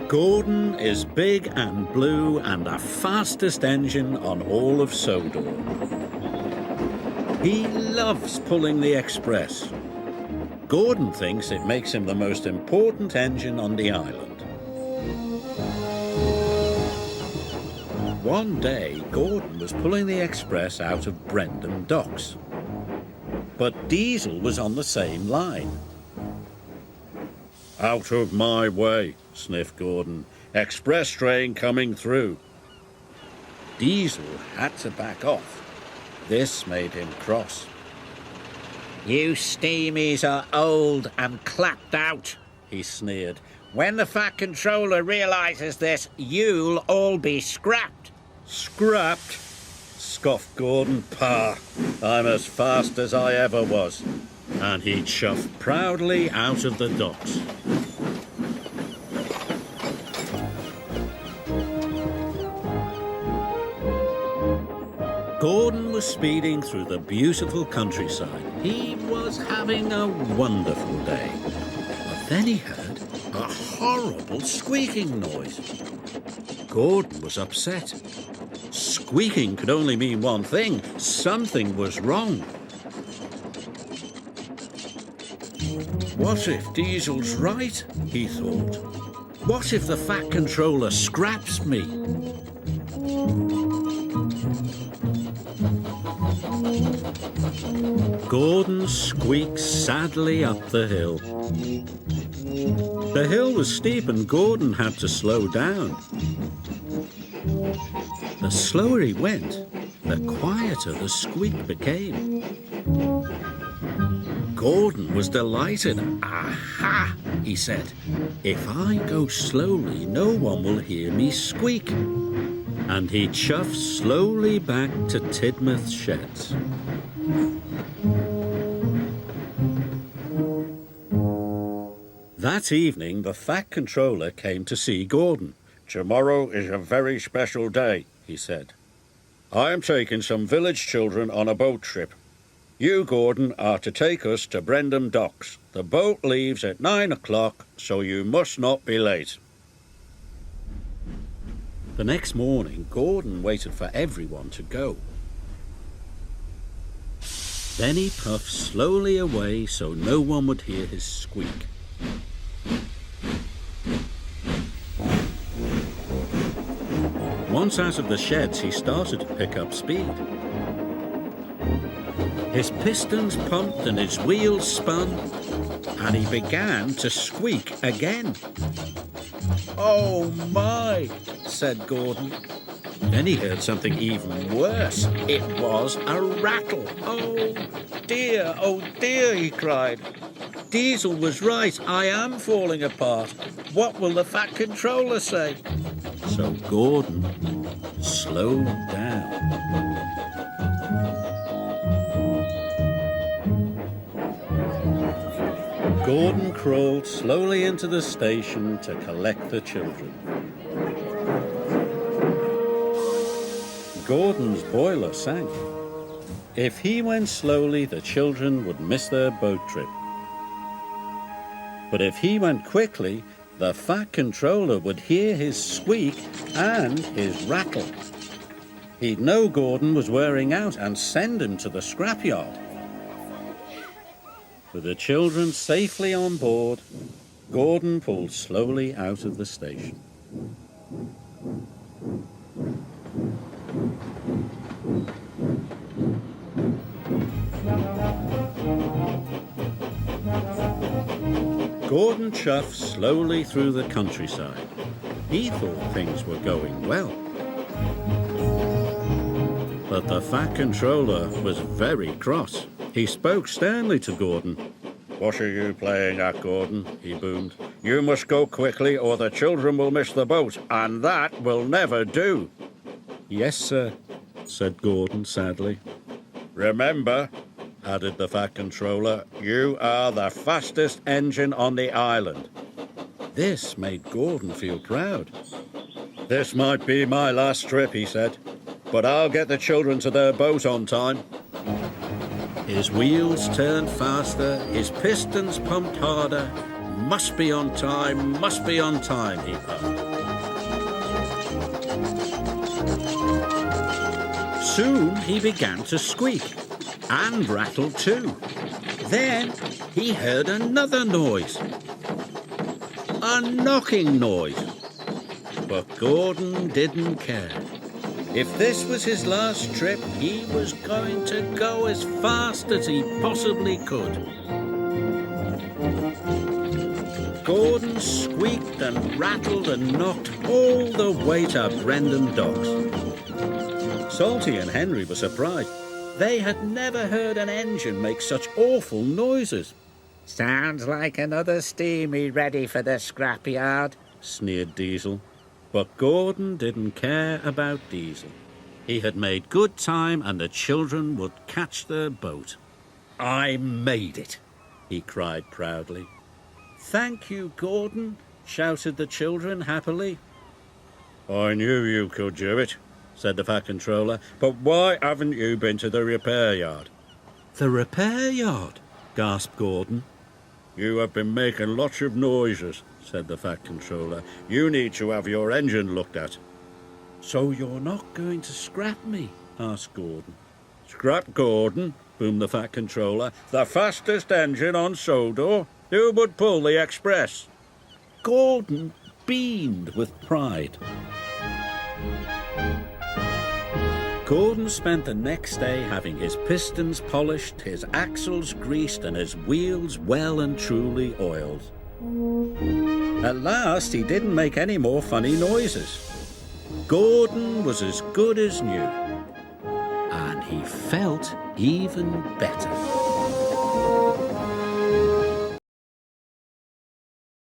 Gordon is big and blue and the fastest engine on all of Sodor. He loves pulling the express. Gordon thinks it makes him the most important engine on the island. One day, Gordon was pulling the express out of Brendam docks. But Diesel was on the same line. "Out of my way," sniffed Gordon. "Express train coming through." Diesel had to back off. This made him cross. "You steamies are old and clapped out," he sneered. "When the Fat Controller realises this, you'll all be scrapped." "Scrapped?" scoffed Gordon. "Pah, I'm as fast as I ever was." And he chuffed proudly out of the docks. Gordon was speeding through the beautiful countryside. He was having a wonderful day. But then he heard a horrible squeaking noise. Gordon was upset. Squeaking could only mean one thing. Something was wrong. What if Diesel's right? He thought. What if the Fat Controller scraps me? Gordon squeaked sadly up the hill. The hill was steep and Gordon had to slow down. The slower he went, the quieter the squeak became. Gordon was delighted. "Aha!" he said. "If I go slowly, no one will hear me squeak." And he chuffed slowly back to Tidmouth's sheds. That evening, the Fat Controller came to see Gordon. "Tomorrow is a very special day," he said. "I am taking some village children on a boat trip. You, Gordon, are to take us to Brendam docks. The boat leaves at 9 o'clock, so you must not be late." The next morning, Gordon waited for everyone to go. Then he puffed slowly away so no one would hear his squeak. Once out of the sheds, he started to pick up speed. His pistons pumped and his wheels spun, and he began to squeak again. "Oh my," said Gordon. Then he heard something even worse. It was a rattle. "Oh dear," he cried. "Diesel was right. I am falling apart. What will the Fat Controller say?" So Gordon slowed down. Gordon crawled slowly into the station to collect the children. Gordon's boiler sank. If he went slowly, the children would miss their boat trip. But if he went quickly, the Fat Controller would hear his squeak and his rattle. He'd know Gordon was wearing out and send him to the scrapyard. With the children safely on board, Gordon pulled slowly out of the station. Gordon chuffed slowly through the countryside. He thought things were going well. But the Fat Controller was very cross. He spoke sternly to Gordon. "What are you playing at, Gordon?" he boomed. "You must go quickly or the children will miss the boat, and that will never do." "Yes, sir," said Gordon sadly. "Remember," added the Fat Controller, "you are the fastest engine on the island." This made Gordon feel proud. "This might be my last trip," he said, "but I'll get the children to their boat on time." His wheels turned faster, his pistons pumped harder. Must be on time, he puffed. Soon he began to squeak, and rattle too. Then he heard another noise. A knocking noise. But Gordon didn't care. If this was his last trip, he was going to go as fast as he possibly could. Gordon squeaked and rattled and knocked all the way to Brendan Docks. Salty and Henry were surprised. They had never heard an engine make such awful noises. Sounds like another steamy ready for the scrapyard, sneered Diesel. But Gordon didn't care about Diesel. He had made good time and the children would catch their boat. I made it, he cried proudly. Thank you, Gordon, shouted the children happily. I knew you could do it, said the Fat Controller, but why haven't you been to the repair yard? The repair yard? Gasped Gordon. You have been making lots of noises, said the Fat Controller. You need to have your engine looked at. So you're not going to scrap me? Asked Gordon. Scrap Gordon, boomed the Fat Controller. The fastest engine on Sodor. Who would pull the express? Gordon beamed with pride. Gordon spent the next day having his pistons polished, his axles greased and his wheels well and truly oiled. At last he didn't make any more funny noises. Gordon was as good as new, and he felt even better.